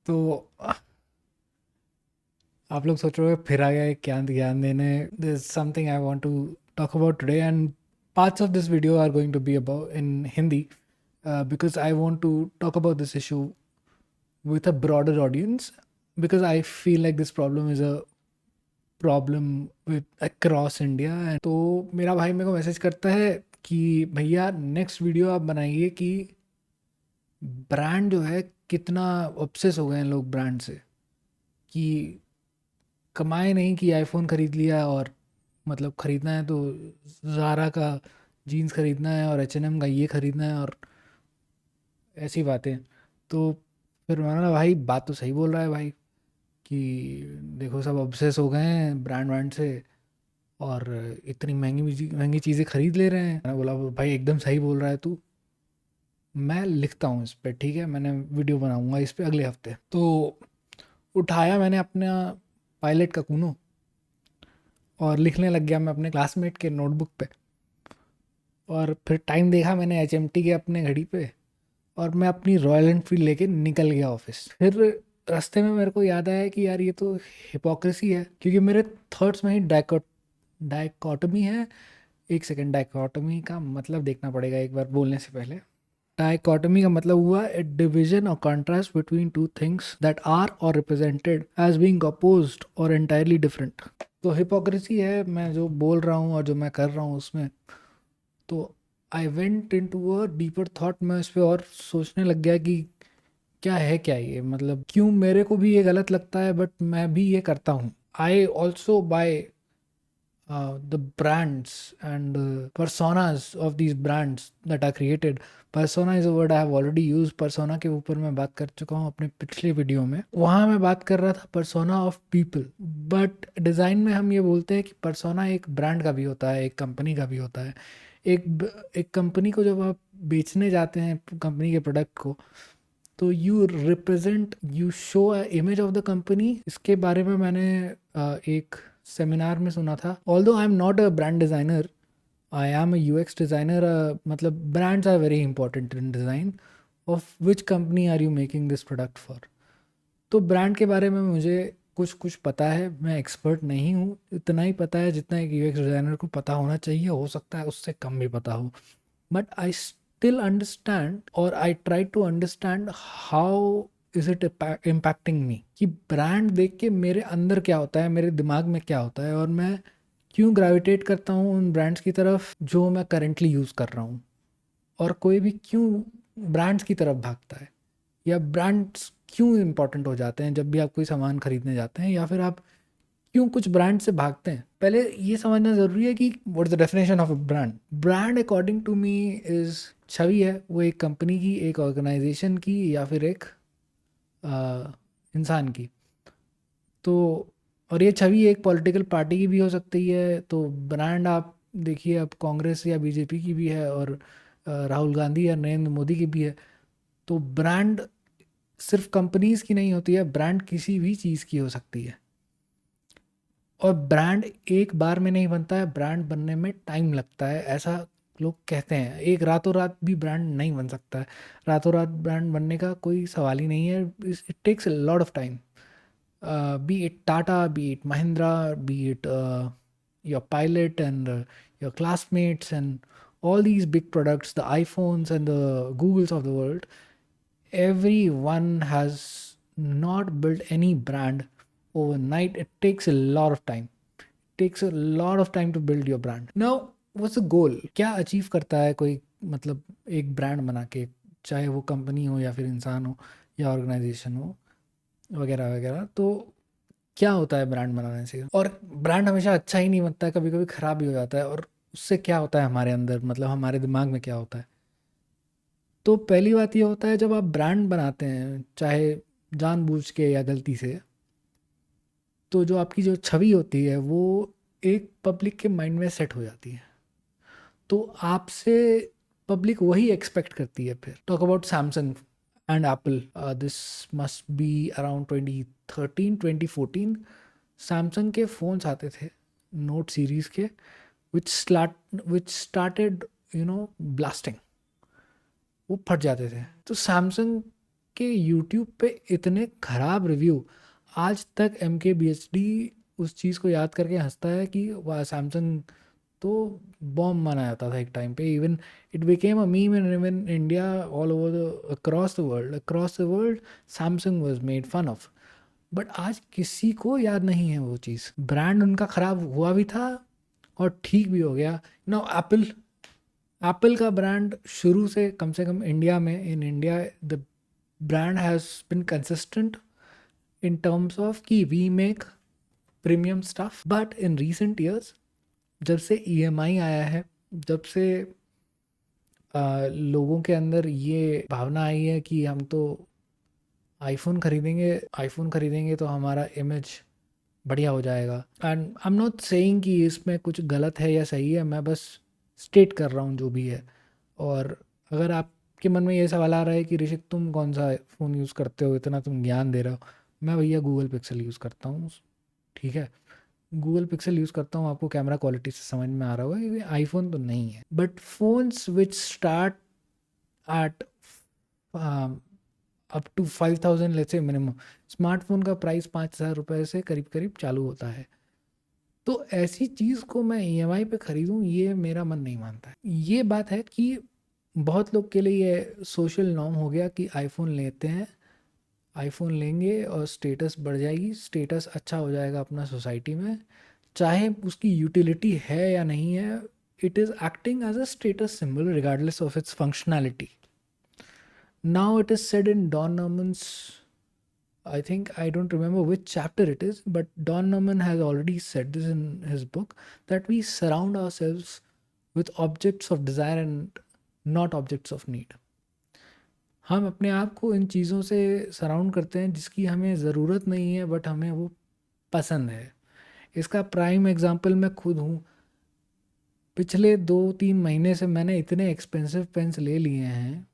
तो आप लोग सोच रहे हो फिर आ गया एक ज्ञान ज्ञान देने. This something I want to talk about today and parts of this video are going to be about in Hindi because I want to talk about this issue with a broader audience because I feel like this problem is a problem with across India. And तो मेरा भाई मेरे को message करता है कि भैया next video आप बनाइए कि ब्रांड जो है कितना ऑब्सेस हो गए हैं लोग ब्रांड से कि कमाए नहीं कि आईफोन खरीद लिया और मतलब खरीदना है तो ज़ारा का जीन्स खरीदना है और H&M का ये खरीदना है और ऐसी बातें. तो फिर मैंने बोला भाई बात तो सही बोल रहा है भाई कि देखो सब ऑब्सेस हो गए हैं ब्रांड ब्रांड से और इतनी महंगी महंगी चीज़ें खरीद ले रहे हैं. मैंने बोला भाई एकदम सही बोल रहा है तू, मैं लिखता हूँ इस पे, ठीक है, मैंने वीडियो बनाऊंगा इस पे अगले हफ्ते. तो उठाया मैंने अपना पायलट का कूनो और लिखने लग गया मैं अपने क्लासमेट के नोटबुक पे. और फिर टाइम देखा मैंने HMT के अपने घड़ी पे और मैं अपनी रॉयल एनफील्ड लेके निकल गया ऑफिस. फिर रास्ते में मेरे को याद आया कि यार ये तो हिपोक्रेसी है क्योंकि मेरे थॉट्स में ही डाइकोटमी है. एक सेकंड, डाइकोटमी का मतलब देखना पड़ेगा एक बार बोलने से पहले. डाइकोटमी का मतलब हुआ ए डिवीजन और contrast between two things that are और रिप्रेजेंटेड एज बीइंग अपोज्ड और एंटायरली डिफरेंट. तो हिपोक्रेसी है मैं जो बोल रहा हूँ और जो मैं कर रहा हूँ उसमें. तो I went into a deeper thought. मैं इस पर और सोचने लग गया कि क्या है क्या ये, मतलब क्यों मेरे को भी ये गलत लगता है बट मैं भी ये करता हूँ. I also buy the brands and personas of these brands that are created. Persona is a word I have already used. Persona के ऊपर मैं बात कर चुका हूँ अपने पिछले वीडियो में. वहाँ मैं बात कर रहा था persona of people. But design में हम ये बोलते हैं कि persona एक ब्रांड का भी होता है, एक कंपनी का भी होता है. एक कंपनी को जब आप बेचने जाते हैं कंपनी के प्रोडक्ट को तो you represent, you show a image of the company. इसके बारे में मैंने एक सेमिनार में सुना था. Although I am not a brand designer, I am a UX designer. मतलब brands are very important in design of which company are you making this product for. तो ब्रांड के बारे में मुझे कुछ कुछ पता है. मैं एक्सपर्ट नहीं हूँ, इतना ही पता है जितना एक UX डिज़ाइनर को पता होना चाहिए. हो सकता है उससे कम भी पता हो. But I still understand or I try to understand how is it impacting me कि ब्रांड देख के मेरे अंदर क्या होता है, मेरे दिमाग में क्या होता है और मैं क्यों ग्रेविटेट करता हूँ उन ब्रांड्स की तरफ जो मैं करेंटली यूज़ कर रहा हूँ. और कोई भी क्यों ब्रांड्स की तरफ भागता है या ब्रांड्स क्यों इम्पोर्टेंट हो जाते हैं जब भी आप कोई सामान खरीदने जाते हैं या फिर आप क्यों कुछ ब्रांड से भागते हैं. पहले ये समझना ज़रूरी है कि what is the definition of a brand. Brand according to me is छवि है वो एक कंपनी की, एक ऑर्गेनाइजेशन की या फिर एक इंसान की. तो और ये छवि एक पॉलिटिकल पार्टी की भी हो सकती है. तो ब्रांड आप देखिए अब कांग्रेस या BJP की भी है और राहुल गांधी या नरेंद्र मोदी की भी है. तो ब्रांड सिर्फ कंपनीज की नहीं होती है, ब्रांड किसी भी चीज़ की हो सकती है. और ब्रांड एक बार में नहीं बनता है, ब्रांड बनने में टाइम लगता है ऐसा लोग कहते हैं. एक रातों रात भी ब्रांड नहीं बन सकता है. रातों रात ब्रांड बनने का कोई सवाल ही नहीं है. It takes a lot of time. Be it Tata, be it Mahindra, be it your pilot and your classmates and all these big products, the iPhones and the Googles of the world, everyone has not built any brand overnight. It takes a lot of time. Takes a lot of time to build your brand. Now what's the goal, क्या achieve करता है कोई, मतलब एक brand बना के, चाहे वो कंपनी हो या फिर इंसान हो या ऑर्गेनाइजेशन हो वगैरह वगैरह. तो क्या होता है ब्रांड बनाने से. और ब्रांड हमेशा अच्छा ही नहीं बनता है, कभी कभी ख़राब भी हो जाता है. और उससे क्या होता है हमारे अंदर, मतलब हमारे दिमाग में क्या होता है. तो पहली बात ये होता है जब आप ब्रांड बनाते हैं चाहे जानबूझ के या गलती से, तो जो आपकी जो छवि होती है वो एक पब्लिक के माइंड में सेट हो जाती है. तो आपसे पब्लिक वही एक्सपेक्ट करती है. फिर talk about Samsung and Apple. This must be around 2013 2014. Samsung के फ़ोन्स आते थे नोट सीरीज़ के विच स्टार्टेड ब्लास्टिंग. वो फट जाते थे. तो सैमसंग के यूट्यूब पे इतने खराब रिव्यू, आज तक MKBHD उस चीज़ को याद करके हंसता है कि वाह सैमसंग तो बॉम्ब माना जाता था एक टाइम पे। Even it became a meme in India, all over the across the world Samsung was made fun of. But आज किसी को याद नहीं है वो चीज़। ब्रांड उनका खराब हुआ भी था और ठीक भी हो गया। नो एप्पल का ब्रांड शुरू से कम इंडिया में, in India the brand has been consistent in terms of कि we make premium stuff, but in recent years जब से EMI आया है, जब से लोगों के अंदर ये भावना आई है कि हम तो आईफोन खरीदेंगे तो हमारा इमेज बढ़िया हो जाएगा। And I am not saying कि इसमें कुछ गलत है या सही है, मैं बस स्टेट कर रहा हूँ जो भी है। और अगर आपके मन में ये सवाल आ रहा है कि ऋषिक तुम कौन सा फ़ोन यूज़ करते हो, इतना तुम ज्ञान दे रहे हो, मैं भैया गूगल पिक्सल यूज़ करता हूँ। ठीक है, गूगल पिक्सल यूज़ करता हूँ, आपको कैमरा क्वालिटी से समझ में आ रहा होगा, ये आईफोन तो नहीं है। But phones which start at up to 5,000 let's say minimum, smartphone का प्राइस 5,000 रुपये से करीब करीब चालू होता है। तो ऐसी चीज़ को मैं EMI पे ख़रीदूँ, ये मेरा मन नहीं मानता है। ये बात है कि बहुत लोग के लिए ये सोशल नॉर्म हो गया कि आईफोन लेते हैं, आईफोन लेंगे और स्टेटस बढ़ जाएगी, स्टेटस अच्छा हो जाएगा अपना सोसाइटी में, चाहे उसकी यूटिलिटी है या नहीं है, it is acting as a status symbol regardless of its functionality. Now it is said in Don Norman's, I think I don't remember which chapter it is, but Don Norman has already said this in his book that we surround ourselves with objects of desire and not objects of need. हम अपने आप को इन चीज़ों से surround करते हैं जिसकी हमें ज़रूरत नहीं है बट हमें वो पसंद है। इसका प्राइम एग्जांपल मैं खुद हूँ। पिछले 2-3 महीने से मैंने इतने एक्सपेंसिव पेन्स ले लिए हैं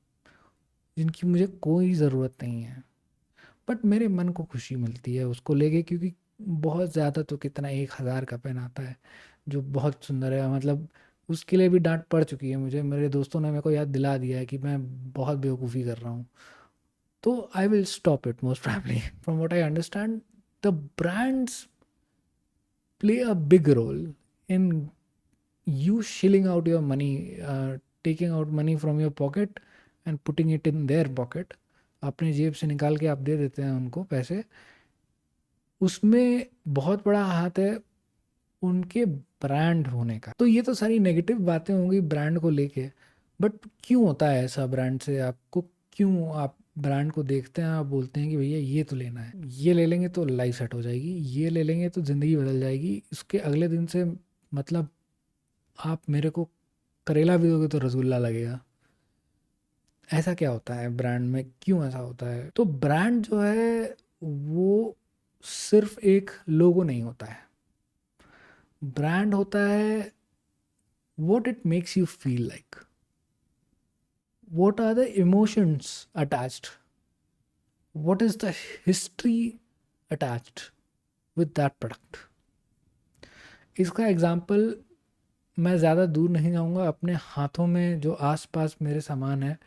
जिनकी मुझे कोई ज़रूरत नहीं है, बट मेरे मन को खुशी मिलती है उसको लेके, क्योंकि बहुत ज़्यादा तो कितना 1,000 का पेन आता है जो बहुत सुंदर है। मतलब उसके लिए भी डांट पड़ चुकी है मुझे, मेरे दोस्तों ने मेरे को याद दिला दिया है कि मैं बहुत बेवकूफ़ी कर रहा हूँ। तो I will stop it most probably. From what I understand, the brands play a big role in you shilling out your money, taking out money from your pocket and putting it in their pocket. अपने जेब से निकाल के आप दे देते हैं उनको पैसे, उसमें बहुत बड़ा हाथ है उनके ब्रांड होने का। तो ये तो सारी नेगेटिव बातें होंगी ब्रांड को लेके, बट क्यों होता है ऐसा ब्रांड से? आपको क्यों, आप ब्रांड को देखते हैं, आप बोलते हैं कि भैया ये तो लेना है, ये ले लेंगे तो लाइफ सेट हो जाएगी, ये ले लेंगे तो ज़िंदगी बदल जाएगी, इसके अगले दिन से मतलब आप मेरे को करेला भी दोगे तो रसगुल्ला लगेगा। ऐसा क्या होता है ब्रांड में, क्यों ऐसा होता है? तो ब्रांड जो है वो सिर्फ एक लोगो नहीं होता है, ब्रांड होता है what it makes you feel like, what are the emotions attached, what is the history attached with that product. इसका एग्जाम्पल मैं ज़्यादा दूर नहीं जाऊँगा, अपने हाथों में जो आसपास मेरे सामान है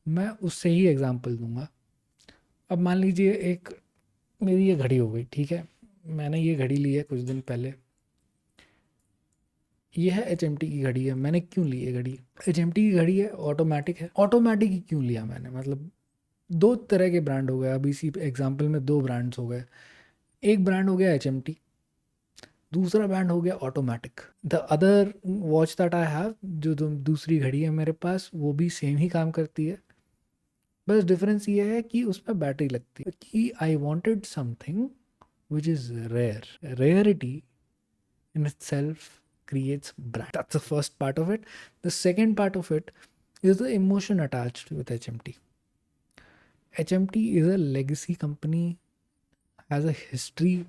मैं उससे ही एग्जाम्पल दूंगा। अब मान लीजिए एक मेरी ये घड़ी हो गई, ठीक है, मैंने ये घड़ी ली है कुछ दिन पहले, ये है HMT की घड़ी है। मैंने क्यों ली है घड़ी? HMT की घड़ी है, ऑटोमेटिक है। ऑटोमेटिक ही क्यों लिया मैंने? मतलब दो तरह के ब्रांड हो गए, अभी इसी एग्जाम्पल में दो ब्रांड्स हो गए। एक ब्रांड हो गया HMT, दूसरा ब्रांड हो गया automatic. The other watch that I have, जो दूसरी घड़ी है मेरे पास, वो भी सेम ही काम करती है, बस डिफरेंस ये है कि उसमें बैटरी लगती है। कि I wanted something which is rare, rarity in itself creates brand. That's the first part of it. The second part of it is the emotion attached with HMT. HMT is a legacy company, has a history,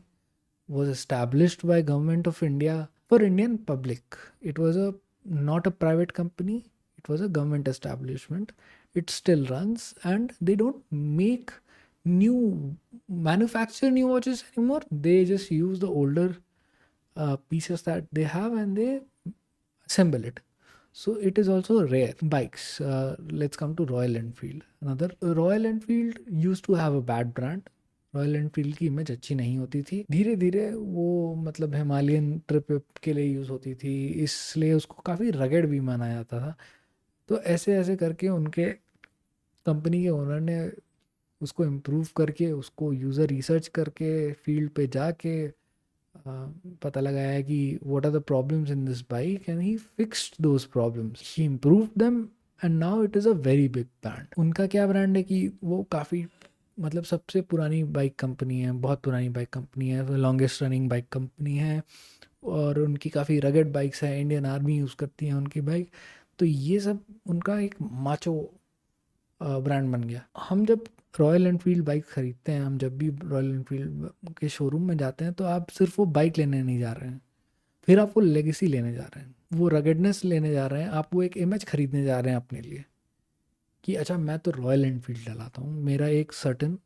was established by government of India for Indian public. It was a not a private company, it was a government establishment. It still runs and they don't make new manufacture new watches anymore. They just use the older pieces that they have and they assemble it. So it is also rare. Bikes. Let's come to Royal Enfield. Another Royal Enfield used to have a bad brand. Royal Enfield की image अच्छी नहीं होती थी, धीरे धीरे वो मतलब Himalayan trip के लिए यूज़ होती थी, इसलिए उसको काफ़ी रगड़ भी माना जाता था। तो ऐसे ऐसे करके उनके कंपनी के ओनर ने उसको इम्प्रूव करके, उसको यूज़र रिसर्च करके, फील्ड पे जाके पता लगाया है कि what are the problems in this bike and he fixed those problems, he improved them and now it is a very big brand. उनका क्या ब्रांड है कि वो काफ़ी मतलब सबसे पुरानी बाइक कंपनी है, बहुत पुरानी बाइक कंपनी है, लॉन्गेस्ट रनिंग बाइक कंपनी है, और उनकी काफ़ी रगड बाइक्स हैं, इंडियन आर्मी यूज़ करती है उनकी बाइक। तो ये सब उनका एक माचो ब्रांड बन गया। हम जब रॉयल एनफील्ड बाइक ख़रीदते हैं, हम जब भी रॉयल एनफील्ड के शोरूम में जाते हैं, तो आप सिर्फ वो बाइक लेने नहीं जा रहे हैं, फिर आप वो लेगेसी लेने जा रहे हैं, वो रगडनेस लेने जा रहे हैं, आप वो एक इमेज खरीदने जा रहे हैं अपने लिए कि अच्छा मैं तो रॉयल एनफील्ड चलाता हूँ, मेरा एक certain,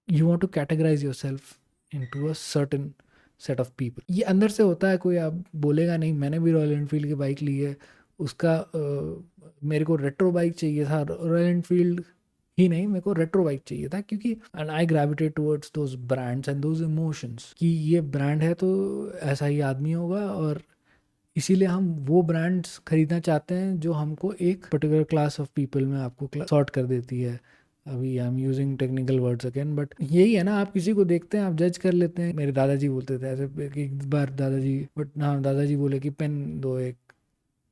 you want to categorize yourself into a certain set of people. ये अंदर से होता है, कोई आप बोलेगा नहीं मैंने भी रॉयल एनफील्ड की बाइक ली है, उसका मेरे को रेट्रो बाइक चाहिए था, रॉयल एनफील्ड ही नहीं मेरे को रेट्रो बाइक चाहिए था, क्योंकि and I gravitate towards those brands and those emotions कि ये ब्रांड है तो ऐसा ही आदमी होगा, और इसीलिए हम वो ब्रांड्स खरीदना चाहते हैं जो हमको एक पर्टिकुलर क्लास ऑफ पीपल में आपको सॉर्ट कर देती है। अभी I am using technical words again, but यही है ना, आप किसी को देखते हैं, आप जज कर लेते हैं। मेरे दादाजी बोलते थे ऐसे कि एक बार दादाजी, बट हाँ दादाजी बोले कि पेन दो एक,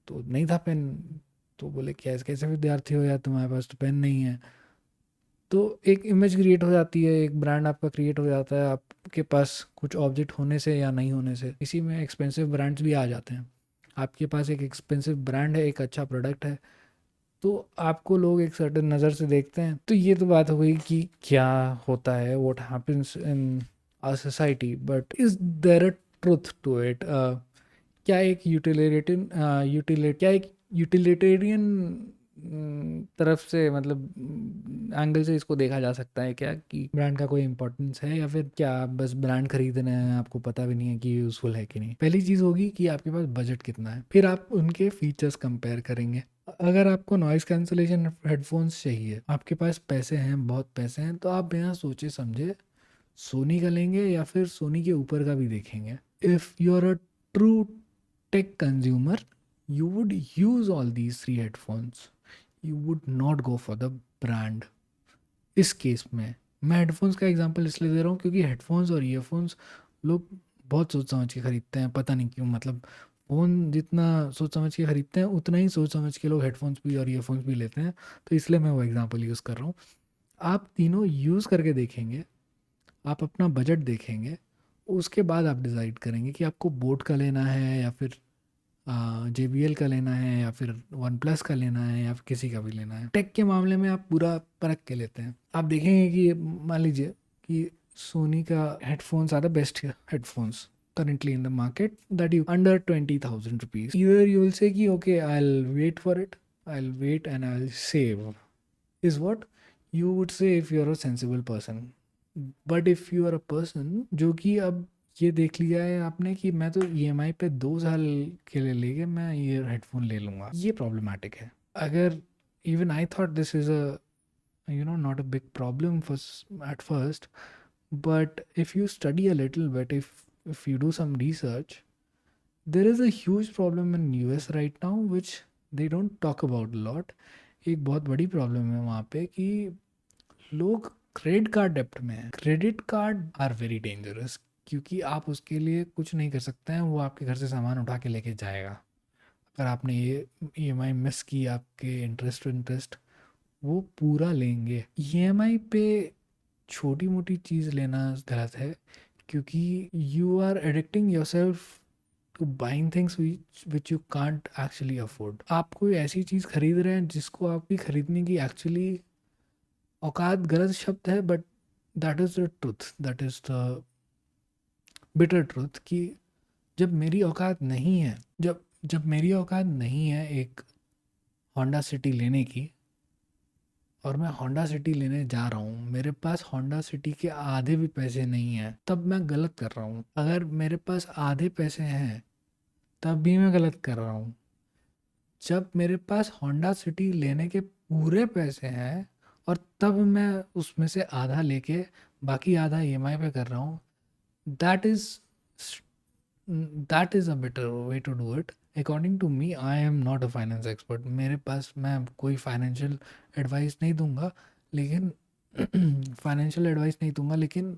तो नहीं था पेन, तो बोले क्या कैसे विद्यार्थी हो यार, तुम्हारे पास तो पेन नहीं है। तो एक इमेज क्रिएट हो जाती है, एक ब्रांड आपका क्रिएट हो जाता है आपके पास कुछ ऑब्जेक्ट होने से या नहीं होने से। इसी में एक्सपेंसिव ब्रांड्स भी आ जाते हैं। आपके पास एक एक्सपेंसिव ब्रांड है, एक अच्छा प्रोडक्ट है, तो आपको लोग एक सर्टेन नज़र से देखते हैं। तो ये तो बात हो गई कि क्या होता है, what happens in our society, but is there a truth to it? क्या एक यूटिलिटेरियन तरफ से मतलब एंगल से इसको देखा जा सकता है क्या कि ब्रांड का कोई इंपॉर्टेंस है, या फिर क्या आप बस ब्रांड खरीदना है, आपको पता भी नहीं है कि यूज़फुल है कि नहीं? पहली चीज़ होगी कि आपके पास बजट कितना है, फिर आप उनके फीचर्स कंपेयर करेंगे। अगर आपको नॉइज़ कैंसलेशन हेडफोन्स चाहिए, आपके पास पैसे हैं, बहुत पैसे हैं, तो आप बिना सोचे समझे सोनी का लेंगे या फिर सोनी के ऊपर का भी देखेंगे। If you are a true tech consumer, you would use all these three headphones, you would not go for the brand। इस केस में मैं हेडफोन्स का एग्जांपल इसलिए दे रहा हूँ क्योंकि हेडफोन्स और ईयरफोन्स लोग बहुत सोच समझ के ख़रीदते हैं, पता नहीं क्यों। मतलब फ़ोन जितना सोच समझ के ख़रीदते हैं, उतना ही सोच समझ के लोग हेडफोन्स भी और ईयरफोन्स भी लेते हैं। तो इसलिए मैं वो एग्जांपल यूज़ कर रहा हूँ। आप तीनों यूज़ करके देखेंगे, आप अपना बजट देखेंगे, उसके बाद आप डिसाइड करेंगे कि आपको बोट का लेना है या फिर JBL का लेना है या फिर वन प्लस का लेना है या फिर किसी का भी लेना है। टेक के मामले में आप पूरा परख के लेते हैं। आप देखेंगे कि मान लीजिए कि सोनी का headphones are the best headphones currently in the market that you under 20,000 rupees. Either you will say कि okay I'll wait for it, I'll wait and I'll save, is what you would say if you're a sensible person. But if you are a person जो कि अब ये देख लिया है आपने कि मैं तो EMI पे 2 साल के लिए लेके मैं ये हेडफोन ले लूँगा, ये प्रॉब्लमेटिक है। अगर even I thought this is a not a big problem at first, but if you study a little bit, if you do some research, there is a huge problem in US right now which they don't talk about a lot। एक बहुत बड़ी problem है वहाँ पे कि लोग credit card डेप्ट में है। Credit card are very dangerous, क्योंकि आप उसके लिए कुछ नहीं कर सकते हैं, वो आपके घर से सामान उठा के लेके जाएगा। अगर आपने ये EMI मिस की, आपके इंटरेस्ट वो पूरा लेंगे। EMI पे छोटी मोटी चीज़ लेना गलत है, क्योंकि you are addicting yourself to buying things which you can't actually afford. आप कोई ऐसी चीज़ खरीद रहे हैं जिसको आपकी खरीदने की एक्चुअली औकात, गलत शब्द है, but that is the truth, that is the bitter truth कि जब मेरी औकात नहीं है, जब जब मेरी औकात नहीं है एक होंडा सिटी लेने की, और मैं होंडा सिटी लेने जा रहा हूँ, मेरे पास होंडा सिटी के आधे भी पैसे नहीं हैं, तब मैं गलत कर रहा हूँ। अगर मेरे पास आधे पैसे हैं तब भी मैं गलत कर रहा हूँ। जब मेरे पास होंडा सिटी लेने के पूरे पैसे हैं और तब मैं उसमें से आधा लेके बाकी आधा ईएमआई पे कर रहा हूँ, that is that is a better way to do it according to me. I am not a finance expert, मेरे पास मैं कोई फाइनेंशियल एडवाइस नहीं दूंगा, लेकिन फाइनेंशियल एडवाइस नहीं दूंगा, लेकिन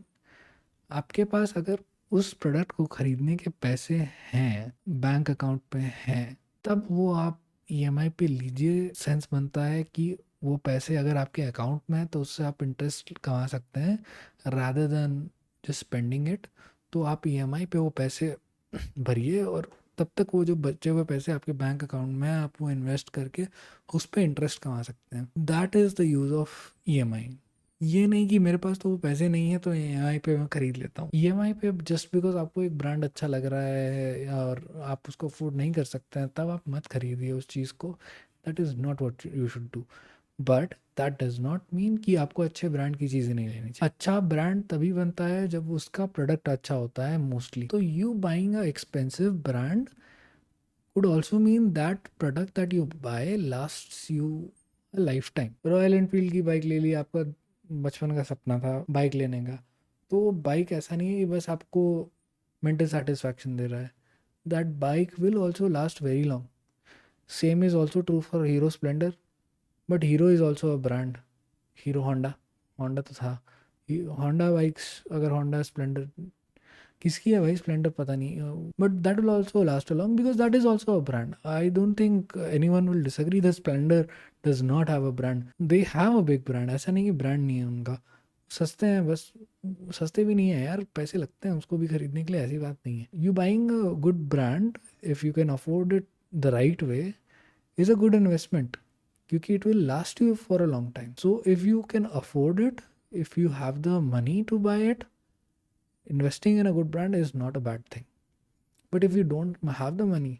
आपके पास अगर उस प्रोडक्ट को खरीदने के पैसे हैं, बैंक अकाउंट पे हैं, तब वो आप ईएमआई पे लीजिए। सेंस बनता है कि वो पैसे अगर आपके अकाउंट में है तो उससे आप इंटरेस्ट कमा सकते हैं rather than just spending it. तो आप ईएमआई पे वो पैसे भरिए और तब तक वो जो बचे हुए पैसे आपके बैंक अकाउंट में है, आप वो इन्वेस्ट करके उस पर इंटरेस्ट कमा सकते हैं। That is the use of EMI. ये नहीं कि मेरे पास तो वो पैसे नहीं है तो ईएमआई पे मैं खरीद लेता हूँ। ईएमआई पे जस्ट बिकॉज आपको एक ब्रांड अच्छा लग रहा है और आप उसको अफोर्ड नहीं कर सकते हैं, तब आप मत खरीदिए उस चीज़ को। That is not what you should do. But that does not mean कि आपको अच्छे ब्रांड की चीज़ें नहीं लेनी चाहिए। अच्छा ब्रांड तभी बनता है जब उसका प्रोडक्ट अच्छा होता है मोस्टली। तो you buying a expensive brand would also mean that product that you buy lasts you a lifetime। Royal Enfield की बाइक ले ली, आपका बचपन का सपना था बाइक लेने का, तो बाइक ऐसा नहीं है कि बस आपको मेंटल सेटिस्फैक्शन दे रहा है, that bike will also last very long. Same is also true for hero Splendor, but hero is also a brand. Hero Honda, Honda तो था, होंडा बाइक्स, अगर होंडा स्प्लेंडर किसकी है भाई स्प्लेंडर पता नहीं, but that will also last long because that is also a brand. I don't think any one will disagree the splendour does not have a brand. They have a big brand, ऐसा नहीं कि brand नहीं है उनका, सस्ते हैं बस। सस्ते भी नहीं है यार, पैसे लगते हैं उसको भी खरीदने के लिए, ऐसी बात नहीं है। You buying a good brand if you can afford it the right way is a good investment, क्योंकि it will last you for a long time. So if you can afford it, if you have the money to buy it, investing in a good brand is not a bad thing. But if you don't have the money,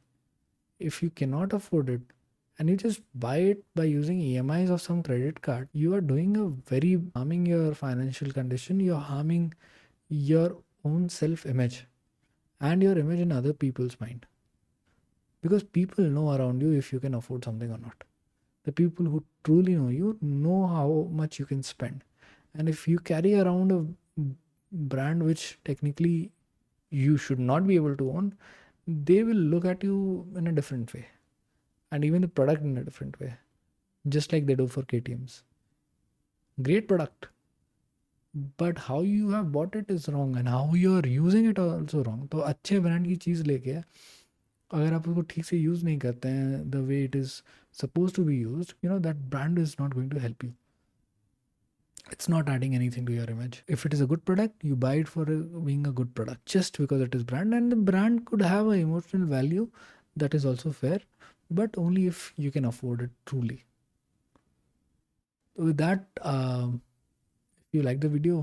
if you cannot afford it, and you just buy it by using EMIs of some credit card, you are doing a very harming your financial condition, you're harming your own self image and your image in other people's mind. Because people know around you if you can afford something or not. The people who truly know you know how much you can spend. And if you carry around a brand which technically you should not be able to own, they will look at you in a different way, and even the product in a different way, just like they do for KTMs. Great product, but how you have bought it is wrong and how you are using it also wrong. तो अच्छे brand की चीज़ लेके अगर आप उसको ठीक से use नहीं करते हैं the way it is suppose to be use, you know that brand is not going to help you. It's not adding anything to your image. If it is a good product, you buy it for being a good product just because it is brand, and the brand could have an emotional value, that is also fair, but only if you can afford it truly. So with that, if you like the video,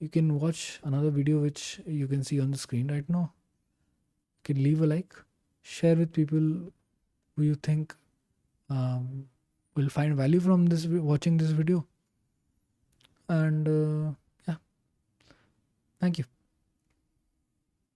you can watch another video which you can see on the screen right now. You can leave a like, share with people who you think will find value from this watching this video, and yeah, thank you.